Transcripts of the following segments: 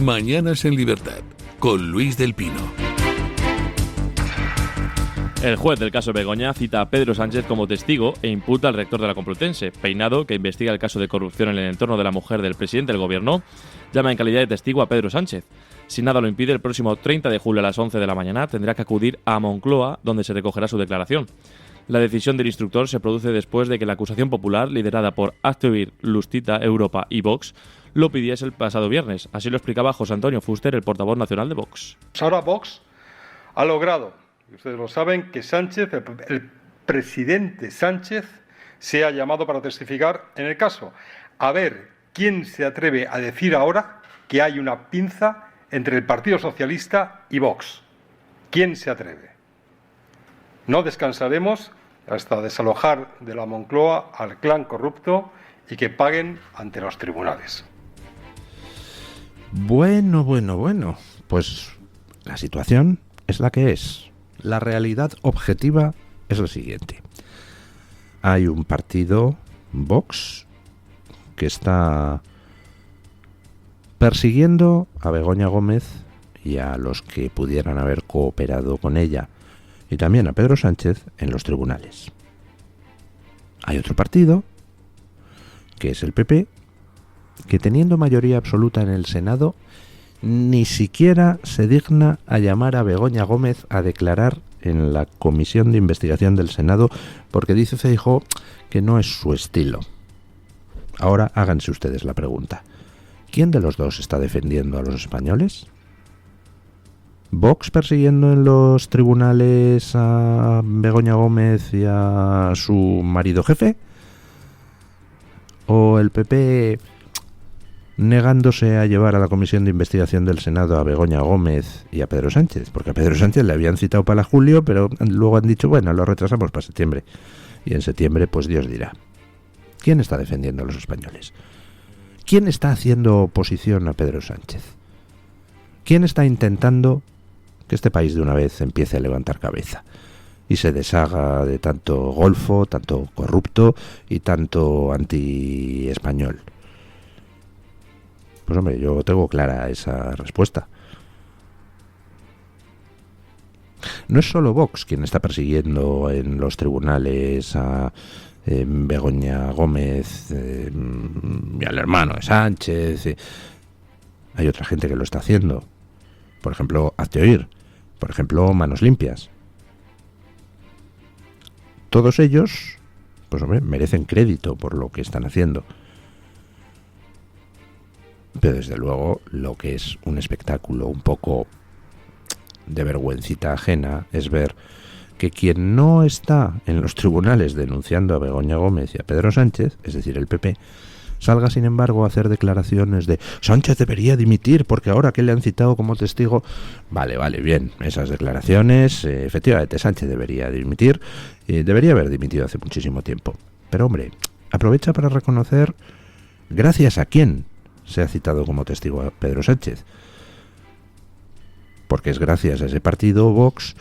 Mañanas en Libertad, con Luis del Pino. El juez del caso Begoña cita a Pedro Sánchez como testigo e imputa al rector de la Complutense. Peinado, que investiga el caso de corrupción en el entorno de la mujer del presidente del gobierno, llama en calidad de testigo a Pedro Sánchez. Si nada lo impide, el próximo 30 de julio a las 11 de la mañana tendrá que acudir a Moncloa, donde se recogerá su declaración. La decisión del instructor se produce después de que la acusación popular, liderada por Hazte Oír, Lustita, Europa y Vox, lo pidiese el pasado viernes. Así lo explicaba José Antonio Fuster, el portavoz nacional de Vox. Ahora Vox ha logrado, y ustedes lo saben, que Sánchez, el presidente Sánchez, sea llamado para testificar en el caso. A ver quién se atreve a decir ahora que hay una pinza entre el Partido Socialista y Vox. ¿Quién se atreve? No descansaremos hasta desalojar de la Moncloa al clan corrupto y que paguen ante los tribunales. Bueno. Pues la situación es la que es. La realidad objetiva es la siguiente. Hay un partido, Vox, que está persiguiendo a Begoña Gómez y a los que pudieran haber cooperado con ella, y también a Pedro Sánchez en los tribunales. Hay otro partido, que es el PP, que teniendo mayoría absoluta en el Senado, ni siquiera se digna a llamar a Begoña Gómez a declarar en la comisión de investigación del Senado, porque dice Feijóo que no es su estilo. Ahora háganse ustedes la pregunta. ¿Quién de los dos está defendiendo a los españoles? ¿Vox persiguiendo en los tribunales a Begoña Gómez y a su marido jefe? ¿O el PP negándose a llevar a la comisión de investigación del Senado a Begoña Gómez y a Pedro Sánchez? Porque a Pedro Sánchez le habían citado para julio, pero luego han dicho, bueno, lo retrasamos para septiembre. Y en septiembre, pues Dios dirá. ¿Quién está defendiendo a los españoles? ¿Quién está haciendo oposición a Pedro Sánchez? ¿Quién está intentando que este país de una vez empiece a levantar cabeza y se deshaga de tanto golfo, tanto corrupto y tanto anti-español? Pues hombre, yo tengo clara esa respuesta. No es solo Vox quien está persiguiendo en los tribunales a Begoña Gómez y al hermano de Sánchez. Hay otra gente que lo está haciendo. Por ejemplo, Hazte Oír. Por ejemplo, Manos Limpias. Todos ellos, pues hombre, merecen crédito por lo que están haciendo. Pero desde luego, lo que es un espectáculo un poco de vergüencita ajena es ver que quien no está en los tribunales denunciando a Begoña Gómez y a Pedro Sánchez, es decir, el PP, salga sin embargo a hacer declaraciones de Sánchez debería dimitir porque ahora que le han citado como testigo. Vale, bien, esas declaraciones, efectivamente Sánchez debería dimitir, debería haber dimitido hace muchísimo tiempo. Pero hombre, aprovecha para reconocer gracias a quién se ha citado como testigo a Pedro Sánchez. Porque es gracias a ese partido, Vox,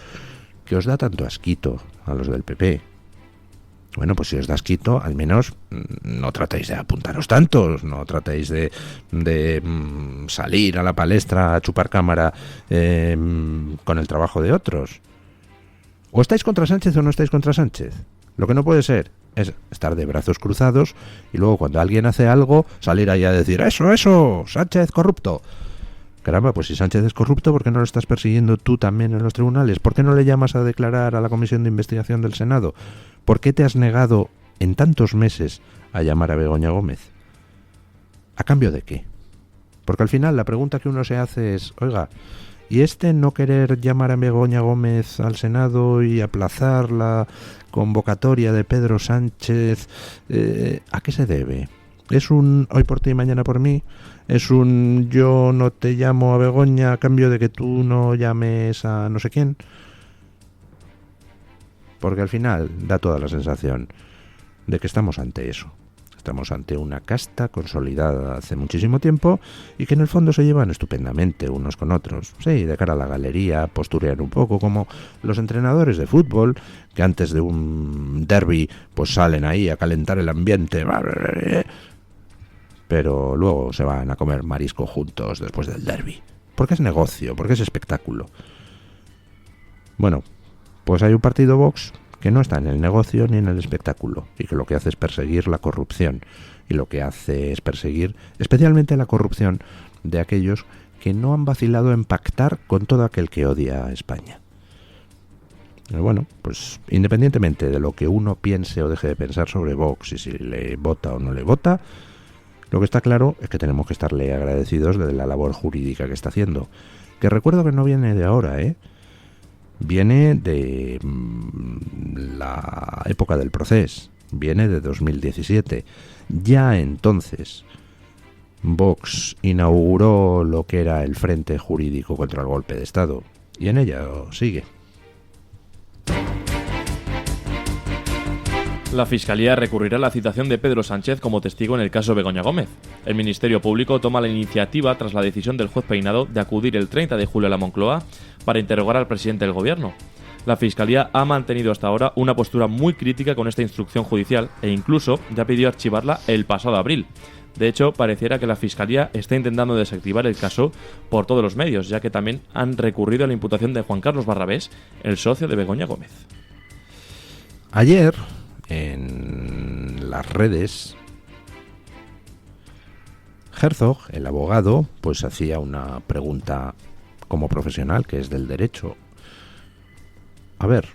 que os da tanto asquito a los del PP. Bueno, pues si os da asquito, al menos no tratéis de apuntaros tantos, no tratéis de salir a la palestra a chupar cámara con el trabajo de otros. O estáis contra Sánchez o no estáis contra Sánchez. Lo que no puede ser es estar de brazos cruzados y luego cuando alguien hace algo salir ahí a decir eso, Sánchez corrupto. Caramba, pues si Sánchez es corrupto, ¿por qué no lo estás persiguiendo tú también en los tribunales? ¿Por qué no le llamas a declarar a la comisión de investigación del Senado? ¿Por qué te has negado en tantos meses a llamar a Begoña Gómez? ¿A cambio de qué? Porque al final la pregunta que uno se hace es, oiga, ¿y no querer llamar a Begoña Gómez al Senado y aplazar la convocatoria de Pedro Sánchez, ¿a qué se debe? ¿Es un hoy por ti y mañana por mí? ¿Es un yo no te llamo a Begoña a cambio de que tú no llames a no sé quién? Porque al final da toda la sensación de que estamos ante eso. Estamos ante una casta consolidada hace muchísimo tiempo y que en el fondo se llevan estupendamente unos con otros. Sí, de cara a la galería, posturean un poco como los entrenadores de fútbol que antes de un derbi pues salen ahí a calentar el ambiente. pero luego se van a comer marisco juntos después del derbi. Porque es negocio, porque es espectáculo. Bueno, pues hay un partido Vox que no está en el negocio ni en el espectáculo, y que lo que hace es perseguir la corrupción, y lo que hace es perseguir especialmente la corrupción de aquellos que no han vacilado en pactar con todo aquel que odia a España. Bueno, pues independientemente de lo que uno piense o deje de pensar sobre Vox y si le vota o no le vota, lo que está claro es que tenemos que estarle agradecidos de la labor jurídica que está haciendo, que recuerdo que no viene de ahora, viene de la época del Procés, viene de 2017. Ya entonces Vox inauguró lo que era el Frente Jurídico contra el Golpe de Estado, y en ella sigue. La Fiscalía recurrirá a la citación de Pedro Sánchez como testigo en el caso Begoña Gómez. El Ministerio Público toma la iniciativa tras la decisión del juez Peinado de acudir el 30 de julio a la Moncloa para interrogar al presidente del Gobierno. La Fiscalía ha mantenido hasta ahora una postura muy crítica con esta instrucción judicial e incluso ya pidió archivarla el pasado abril. De hecho, pareciera que la Fiscalía está intentando desactivar el caso por todos los medios, ya que también han recurrido a la imputación de Juan Carlos Barrabés, el socio de Begoña Gómez. Ayer, en las redes, Herzog, el abogado, pues hacía una pregunta como profesional, que es del derecho. A ver,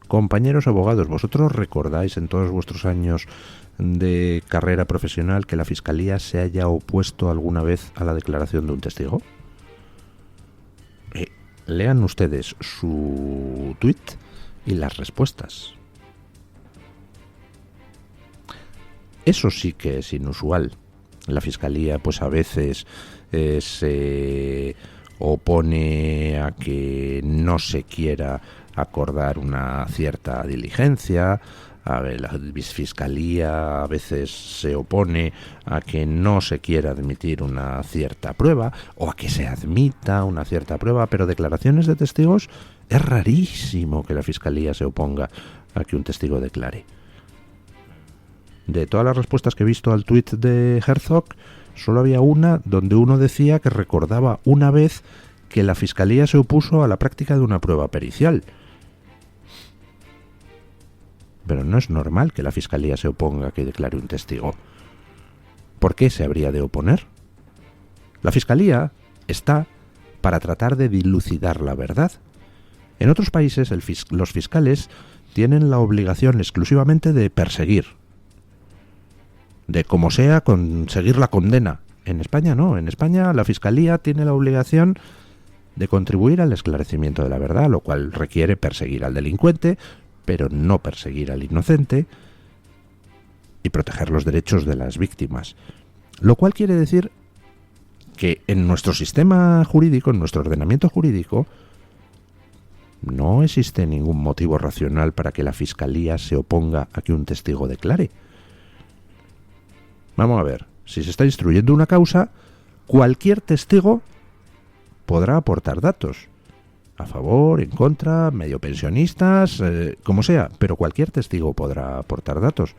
compañeros abogados, ¿vosotros recordáis en todos vuestros años de carrera profesional que la Fiscalía se haya opuesto alguna vez a la declaración de un testigo? Lean ustedes su tuit y las respuestas. Eso sí que es inusual. La Fiscalía pues a veces se opone a que no se quiera acordar una cierta diligencia. A ver, la Fiscalía a veces se opone a que no se quiera admitir una cierta prueba o a que se admita una cierta prueba, pero declaraciones de testigos es rarísimo que la Fiscalía se oponga a que un testigo declare. De todas las respuestas que he visto al tuit de Herzog, solo había una donde uno decía que recordaba una vez que la Fiscalía se opuso a la práctica de una prueba pericial. Pero no es normal que la Fiscalía se oponga a que declare un testigo. ¿Por qué se habría de oponer? La Fiscalía está para tratar de dilucidar la verdad. En otros países los fiscales tienen la obligación exclusivamente de perseguir, de como sea conseguir la condena. En España no, en España la Fiscalía tiene la obligación de contribuir al esclarecimiento de la verdad, lo cual requiere perseguir al delincuente, pero no perseguir al inocente, y proteger los derechos de las víctimas. Lo cual quiere decir que en nuestro sistema jurídico, en nuestro ordenamiento jurídico, no existe ningún motivo racional para que la Fiscalía se oponga a que un testigo declare. Vamos a ver, si se está instruyendo una causa, cualquier testigo podrá aportar datos. A favor, en contra, medio pensionistas, como sea, pero cualquier testigo podrá aportar datos.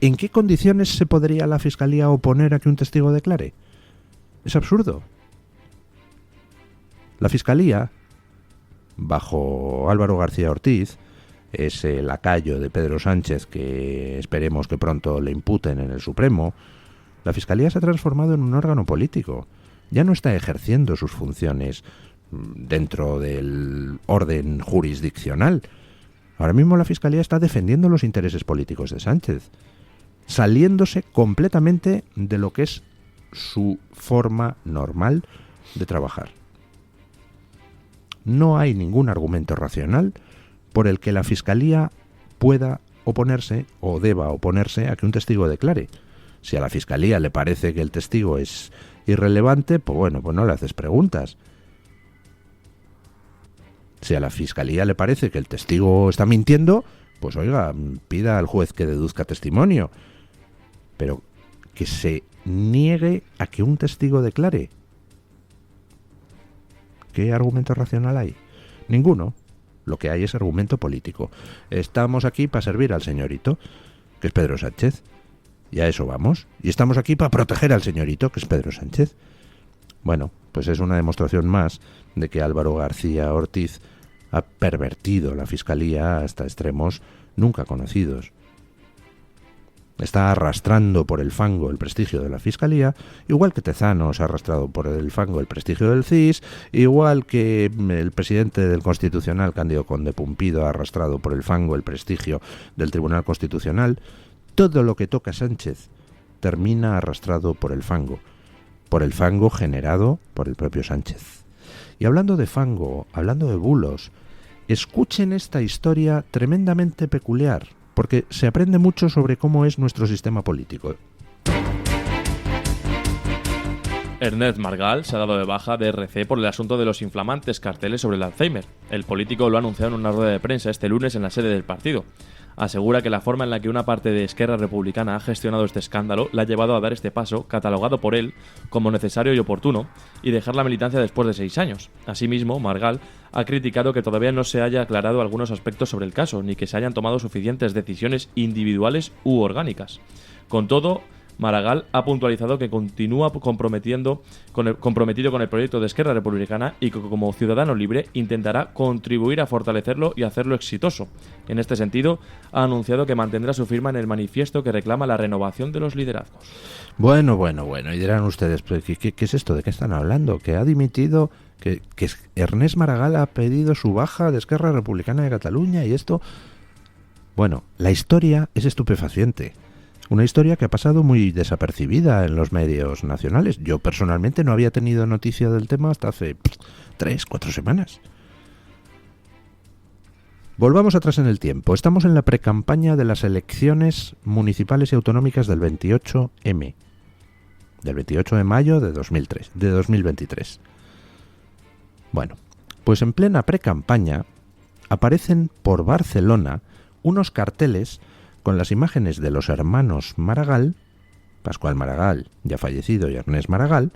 ¿En qué condiciones se podría la Fiscalía oponer a que un testigo declare? Es absurdo. La Fiscalía, bajo Álvaro García Ortiz, ese lacayo de Pedro Sánchez que esperemos que pronto le imputen en el Supremo, la Fiscalía se ha transformado en un órgano político. Ya no está ejerciendo sus funciones dentro del orden jurisdiccional. Ahora mismo la Fiscalía está defendiendo los intereses políticos de Sánchez, saliéndose completamente de lo que es su forma normal de trabajar. No hay ningún argumento racional por el que la Fiscalía pueda oponerse o deba oponerse a que un testigo declare. Si a la Fiscalía le parece que el testigo es irrelevante, pues bueno, pues no le haces preguntas. Si a la Fiscalía le parece que el testigo está mintiendo, pues oiga, pida al juez que deduzca testimonio. Pero que se niegue a que un testigo declare. ¿Qué argumento racional hay? Ninguno. Lo que hay es argumento político. Estamos aquí para servir al señorito, que es Pedro Sánchez. Y a eso vamos. Y estamos aquí para proteger al señorito, que es Pedro Sánchez. Bueno, pues es una demostración más de que Álvaro García Ortiz ha pervertido la Fiscalía hasta extremos nunca conocidos. Está arrastrando por el fango el prestigio de la Fiscalía, igual que Tezanos ha arrastrado por el fango el prestigio del CIS, igual que el presidente del Constitucional, Cándido Conde Pumpido, ha arrastrado por el fango el prestigio del Tribunal Constitucional. Todo lo que toca Sánchez termina arrastrado por el fango generado por el propio Sánchez. Y hablando de fango, hablando de bulos, escuchen esta historia tremendamente peculiar, porque se aprende mucho sobre cómo es nuestro sistema político. Ernest Maragall se ha dado de baja de RC por el asunto de los inflamantes carteles sobre el Alzheimer. El político lo ha anunciado en una rueda de prensa este lunes en la sede del partido. Asegura que la forma en la que una parte de Esquerra Republicana ha gestionado este escándalo la ha llevado a dar este paso, catalogado por él como necesario y oportuno, y dejar la militancia después de 6 años. Asimismo, Maragall ha criticado que todavía no se haya aclarado algunos aspectos sobre el caso, ni que se hayan tomado suficientes decisiones individuales u orgánicas. Con todo, Maragall ha puntualizado que continúa comprometido con el proyecto de Esquerra Republicana y que como ciudadano libre intentará contribuir a fortalecerlo y hacerlo exitoso. En este sentido, ha anunciado que mantendrá su firma en el manifiesto que reclama la renovación de los liderazgos. Bueno, y dirán ustedes, ¿qué es esto? ¿De qué están hablando? ¿Que ha dimitido? ¿Que Ernest Maragall ha pedido su baja de Esquerra Republicana de Cataluña y esto? Bueno, la historia es estupefaciente. Una historia que ha pasado muy desapercibida en los medios nacionales. Yo personalmente no había tenido noticia del tema hasta hace 3-4 semanas. Volvamos atrás en el tiempo. Estamos en la precampaña de las elecciones municipales y autonómicas del 28M. Del 28 de mayo de 2023. Bueno, pues en plena precampaña aparecen por Barcelona unos carteles con las imágenes de los hermanos Maragall, Pascual Maragall, ya fallecido, y Ernest Maragall,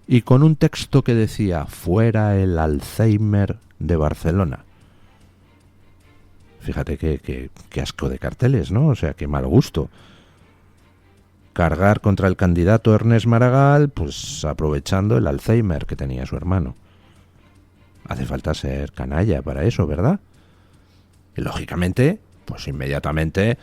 y con un texto que decía: fuera el Alzheimer de Barcelona. Fíjate qué asco de carteles, ¿no? O sea, qué mal gusto. Cargar contra el candidato Ernest Maragall, pues aprovechando el Alzheimer que tenía su hermano. Hace falta ser canalla para eso, ¿verdad? Y lógicamente, pues inmediatamente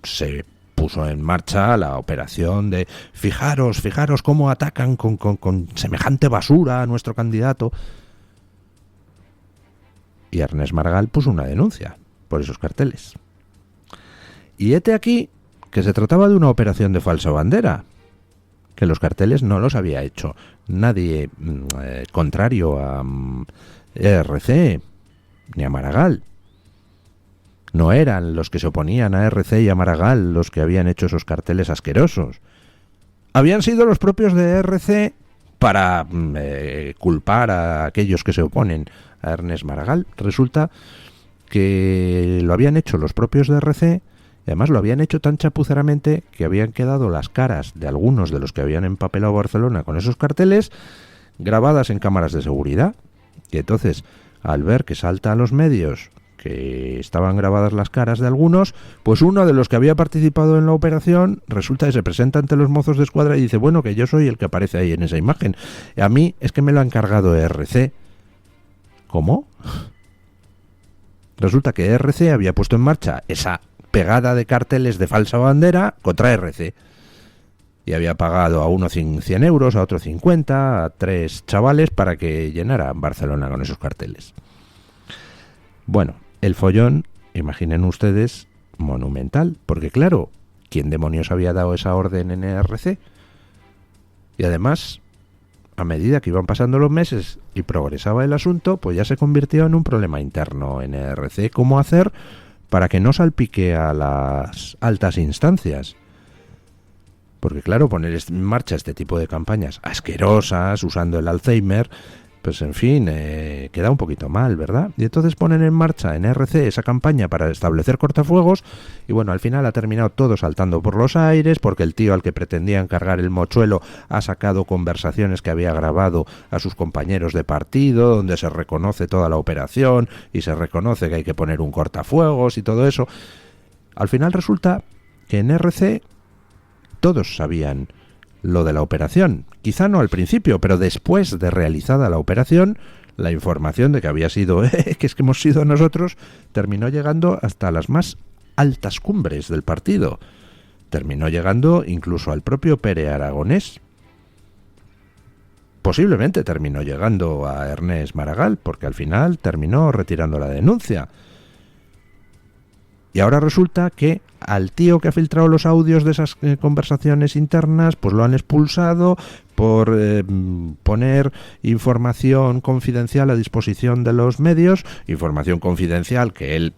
se puso en marcha la operación de fijaros cómo atacan con semejante basura a nuestro candidato. Y Ernest Maragall puso una denuncia por esos carteles. Y hete aquí que se trataba de una operación de falsa bandera, que los carteles no los había hecho nadie contrario a ERC ni a Maragall. No eran los que se oponían a ERC y a Maragall los que habían hecho esos carteles asquerosos. Habían sido los propios de ERC para culpar a aquellos que se oponen a Ernest Maragall. Resulta que lo habían hecho los propios de ERC, y además lo habían hecho tan chapuceramente que habían quedado las caras de algunos de los que habían empapelado Barcelona con esos carteles grabadas en cámaras de seguridad. Y entonces, al ver que salta a los medios que estaban grabadas las caras de algunos, pues uno de los que había participado en la operación resulta que se presenta ante los mozos de escuadra y dice: bueno, que yo soy el que aparece ahí en esa imagen. A mí es que me lo ha encargado ERC. ¿Cómo? Resulta que ERC había puesto en marcha esa pegada de carteles de falsa bandera contra ERC. Y había pagado a uno 100 euros, a otro 50, a 3 chavales para que llenaran Barcelona con esos carteles. Bueno, el follón, imaginen ustedes, monumental, porque claro, ¿quién demonios había dado esa orden en ERC? Y además, a medida que iban pasando los meses y progresaba el asunto, pues ya se convirtió en un problema interno en ERC. ¿Cómo hacer para que no salpique a las altas instancias? Porque claro, poner en marcha este tipo de campañas asquerosas, usando el Alzheimer, pues en fin, queda un poquito mal, ¿verdad? Y entonces ponen en marcha en ERC esa campaña para establecer cortafuegos y bueno, al final ha terminado todo saltando por los aires porque el tío al que pretendían cargar el mochuelo ha sacado conversaciones que había grabado a sus compañeros de partido, donde se reconoce toda la operación y se reconoce que hay que poner un cortafuegos y todo eso. Al final resulta que en RC todos sabían lo de la operación. Quizá no al principio, pero después de realizada la operación, la información de que había sido, que es que hemos sido nosotros, terminó llegando hasta las más altas cumbres del partido. Terminó llegando incluso al propio Pere Aragonés. Posiblemente terminó llegando a Ernest Maragall, porque al final terminó retirando la denuncia. Y ahora resulta que al tío que ha filtrado los audios de esas conversaciones internas, pues lo han expulsado por poner información confidencial a disposición de los medios, información confidencial que él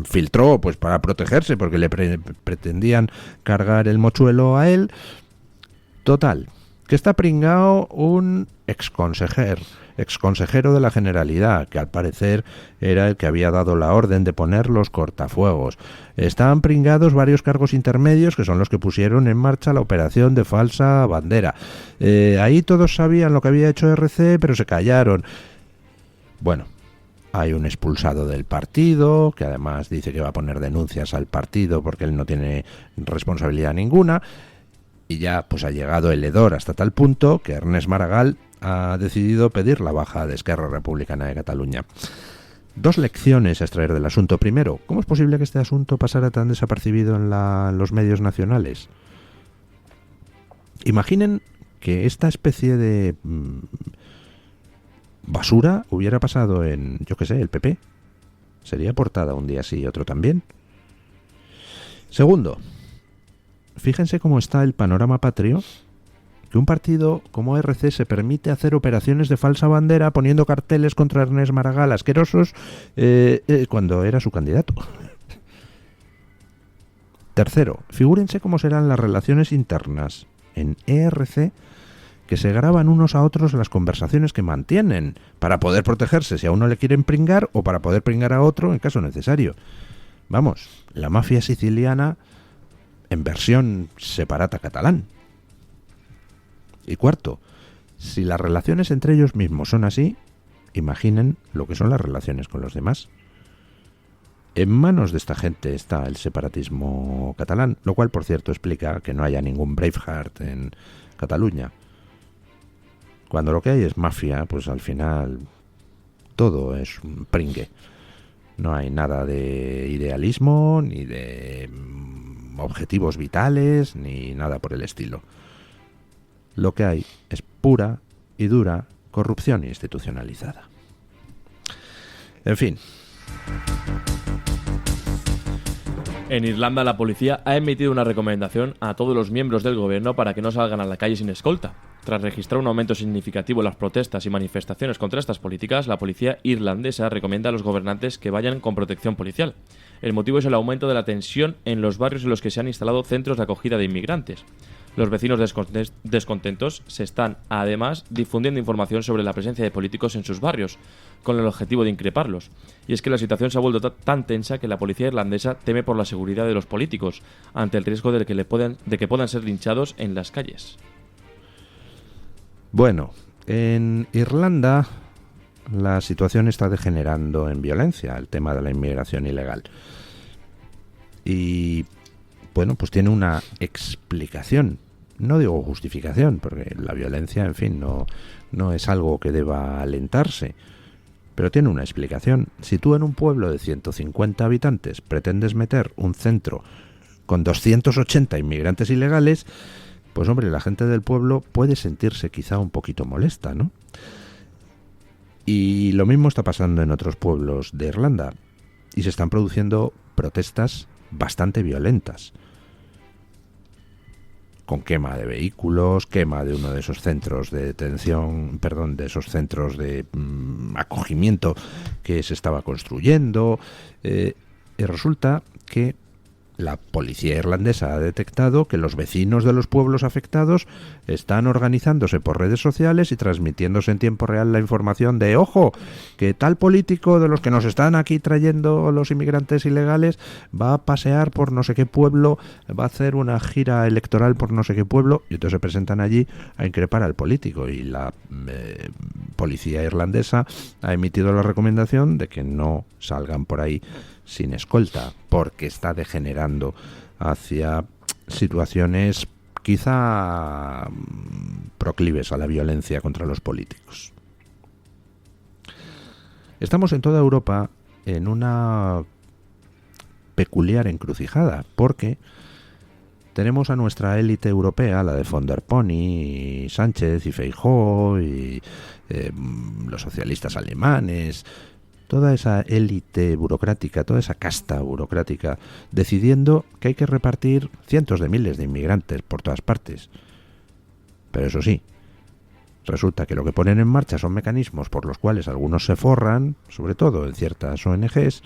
filtró pues para protegerse, porque le pretendían cargar el mochuelo a él. Total, que está pringao un exconsejero de la Generalidad, que al parecer era el que había dado la orden de poner los cortafuegos. Estaban pringados varios cargos intermedios, que son los que pusieron en marcha la operación de falsa bandera. Ahí todos sabían lo que había hecho RC, pero se callaron. Bueno, hay un expulsado del partido, que además dice que va a poner denuncias al partido porque él no tiene responsabilidad ninguna. Y ya pues ha llegado el hedor hasta tal punto que Ernest Maragall ha decidido pedir la baja de Esquerra Republicana de Cataluña. 2 lecciones a extraer del asunto. Primero, ¿cómo es posible que este asunto pasara tan desapercibido en los medios nacionales? Imaginen que esta especie de basura hubiera pasado en, yo qué sé, el PP. Sería portada un día sí y otro también. Segundo, fíjense cómo está el panorama patrio, que un partido como RC se permite hacer operaciones de falsa bandera poniendo carteles contra Ernest Maragall asquerosos cuando era su candidato. Tercero, figúrense cómo serán las relaciones internas en ERC, que se graban unos a otros las conversaciones que mantienen para poder protegerse si a uno le quieren pringar o para poder pringar a otro en caso necesario. Vamos, la mafia siciliana en versión separata catalán. Y cuarto, si las relaciones entre ellos mismos son así, imaginen lo que son las relaciones con los demás. En manos de esta gente está el separatismo catalán, lo cual, por cierto, explica que no haya ningún Braveheart en Cataluña. Cuando lo que hay es mafia, pues al final todo es un pringue. No hay nada de idealismo, ni de objetivos vitales, ni nada por el estilo. Lo que hay es pura y dura corrupción institucionalizada. En fin. En Irlanda, la policía ha emitido una recomendación a todos los miembros del gobierno para que no salgan a la calle sin escolta. Tras registrar un aumento significativo en las protestas y manifestaciones contra estas políticas, la policía irlandesa recomienda a los gobernantes que vayan con protección policial. El motivo es el aumento de la tensión en los barrios en los que se han instalado centros de acogida de inmigrantes. Los vecinos descontentos se están, además, difundiendo información sobre la presencia de políticos en sus barrios, con el objetivo de increparlos. Y es que la situación se ha vuelto tan tensa que la policía irlandesa teme por la seguridad de los políticos, ante el riesgo de que puedan ser linchados en las calles. Bueno, en Irlanda la situación está degenerando en violencia, el tema de la inmigración ilegal. Y bueno, pues tiene una explicación. No digo justificación, porque la violencia, en fin, no es algo que deba alentarse. Pero tiene una explicación. Si tú en un pueblo de 150 habitantes pretendes meter un centro con 280 inmigrantes ilegales, pues hombre, la gente del pueblo puede sentirse quizá un poquito molesta, ¿no? Y lo mismo está pasando en otros pueblos de Irlanda. Y se están produciendo protestas bastante violentas, con quema de vehículos, quema de uno de esos centros de detención, de esos centros de acogimiento que se estaba construyendo, y resulta que la policía irlandesa ha detectado que los vecinos de los pueblos afectados están organizándose por redes sociales y transmitiéndose en tiempo real la información de ¡ojo! Que tal político de los que nos están aquí trayendo los inmigrantes ilegales va a pasear por no sé qué pueblo, va a hacer una gira electoral por no sé qué pueblo, y entonces se presentan allí a increpar al político, y la policía irlandesa ha emitido la recomendación de que no salgan por ahí sin escolta, porque está degenerando hacia situaciones quizá proclives a la violencia contra los políticos. Estamos en toda Europa en una peculiar encrucijada, porque tenemos a nuestra élite europea, la de von der Pony, y Sánchez y Feijóo y los socialistas alemanes, toda esa élite burocrática, toda esa casta burocrática, decidiendo que hay que repartir cientos de miles de inmigrantes por todas partes. Pero eso sí, resulta que lo que ponen en marcha son mecanismos por los cuales algunos se forran, sobre todo en ciertas ONGs,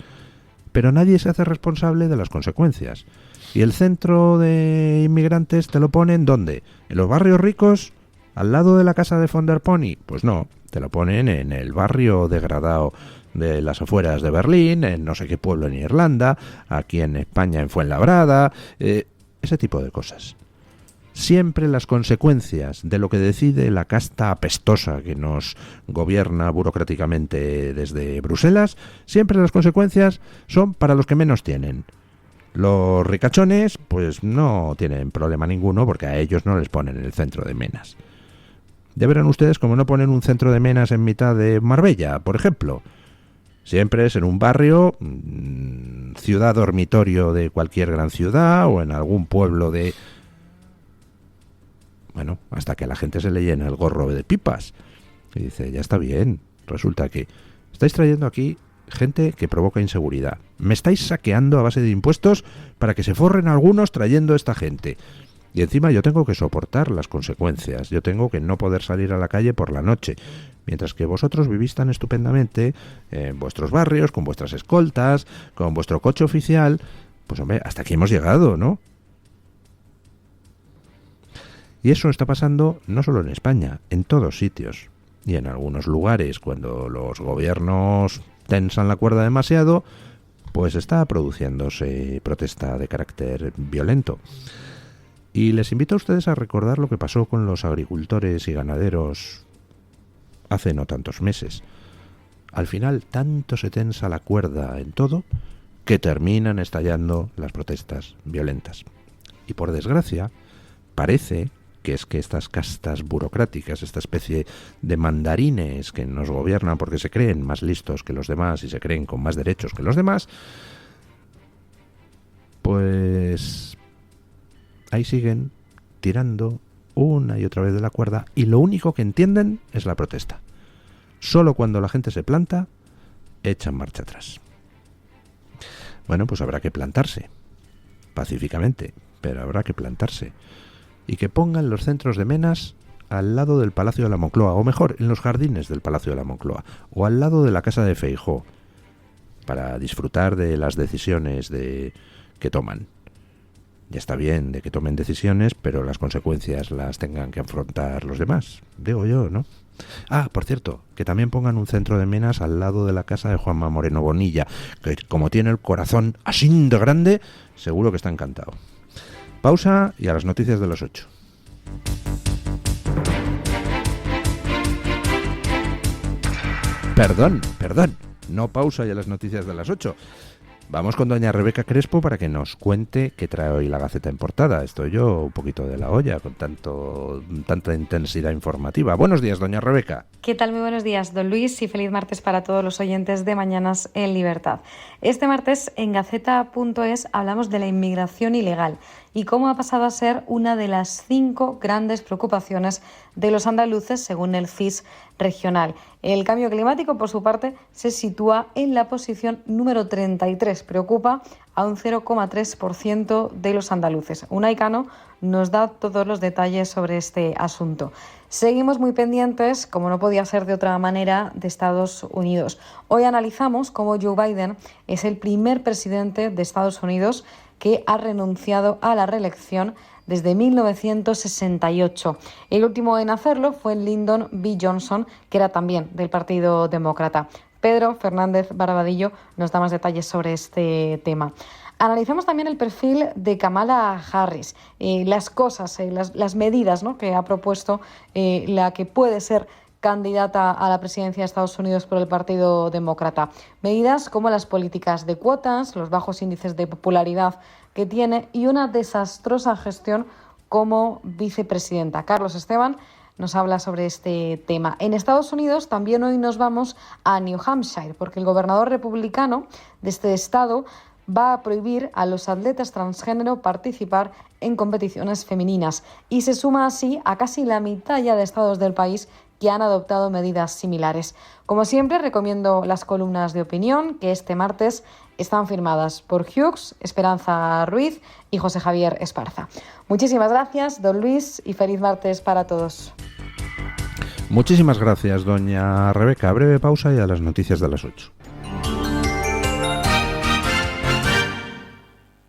pero nadie se hace responsable de las consecuencias. ¿Y el centro de inmigrantes te lo ponen dónde? ¿En los barrios ricos? ¿Al lado de la casa de von der Pony? Pues no, te lo ponen en el barrio degradado de las afueras de Berlín, en no sé qué pueblo en Irlanda, aquí en España en Fuenlabrada, ese tipo de cosas. Siempre las consecuencias de lo que decide la casta apestosa que nos gobierna burocráticamente desde Bruselas, siempre las consecuencias son para los que menos tienen. Los ricachones, pues no tienen problema ninguno porque a ellos no les ponen el centro de menas. Ya verán ustedes cómo no ponen un centro de menas en mitad de Marbella, por ejemplo. Siempre es en un barrio, ciudad dormitorio de cualquier gran ciudad o en algún pueblo de... Bueno, hasta que a la gente se le llena el gorro de pipas. Y dice, ya está bien. Resulta que estáis trayendo aquí gente que provoca inseguridad. Me estáis saqueando a base de impuestos para que se forren algunos trayendo esta gente. Y encima yo tengo que soportar las consecuencias. Yo tengo que no poder salir a la calle por la noche. Mientras que vosotros vivís tan estupendamente en vuestros barrios, con vuestras escoltas, con vuestro coche oficial. Pues hombre, hasta aquí hemos llegado, ¿no? Y eso está pasando no solo en España, en todos sitios. Y en algunos lugares, cuando los gobiernos tensan la cuerda demasiado, pues está produciéndose protesta de carácter violento. Y les invito a ustedes a recordar lo que pasó con los agricultores y ganaderos hace no tantos meses. Al final, tanto se tensa la cuerda en todo que terminan estallando las protestas violentas. Y por desgracia, parece que es que estas castas burocráticas, esta especie de mandarines que nos gobiernan porque se creen más listos que los demás y se creen con más derechos que los demás, pues ahí siguen tirando una y otra vez de la cuerda y lo único que entienden es la protesta. Solo cuando la gente se planta, echan marcha atrás. Bueno, pues habrá que plantarse, pacíficamente, pero habrá que plantarse. Y que pongan los centros de menas al lado del Palacio de la Moncloa, o mejor, en los jardines del Palacio de la Moncloa, o al lado de la casa de Feijóo, para disfrutar de las decisiones que toman. Ya está bien de que tomen decisiones, pero las consecuencias las tengan que afrontar los demás, digo yo, ¿no? Ah, por cierto, que también pongan un centro de menas al lado de la casa de Juanma Moreno Bonilla, que como tiene el corazón así de grande, seguro que está encantado. Pausa y a las noticias de las 8. Perdón, no pausa y a las noticias de las 8. Vamos con doña Rebeca Crespo para que nos cuente qué trae hoy la Gaceta en portada. Estoy yo un poquito de la olla con tanta intensidad informativa. Buenos días, doña Rebeca. ¿Qué tal? Muy buenos días, don Luis, y feliz martes para todos los oyentes de Mañanas en Libertad. Este martes en Gaceta.es hablamos de la inmigración ilegal y cómo ha pasado a ser una de las 5 grandes preocupaciones de los andaluces según el CIS regional. El cambio climático, por su parte, se sitúa en la posición número 33. Preocupa a un 0,3% de los andaluces. Unai Cano nos da todos los detalles sobre este asunto. Seguimos muy pendientes, como no podía ser de otra manera, de Estados Unidos. Hoy analizamos cómo Joe Biden es el primer presidente de Estados Unidos que ha renunciado a la reelección desde 1968. El último en hacerlo fue Lyndon B. Johnson, que era también del Partido Demócrata. Pedro Fernández Barbadillo nos da más detalles sobre este tema. Analizamos también el perfil de Kamala Harris, las cosas, las medidas, ¿no?, que ha propuesto la que puede ser candidata a la presidencia de Estados Unidos por el Partido Demócrata. Medidas como las políticas de cuotas, los bajos índices de popularidad que tiene y una desastrosa gestión como vicepresidenta. Carlos Esteban nos habla sobre este tema. En Estados Unidos también hoy nos vamos a New Hampshire, porque el gobernador republicano de este estado va a prohibir a los atletas transgénero participar en competiciones femeninas y se suma así a casi la mitad ya de estados del país que han adoptado medidas similares. Como siempre, recomiendo las columnas de opinión que este martes están firmadas por Hughes, Esperanza Ruiz y José Javier Esparza. Muchísimas gracias, don Luis, y feliz martes para todos. Muchísimas gracias, doña Rebeca. Breve pausa y a las noticias de las 8.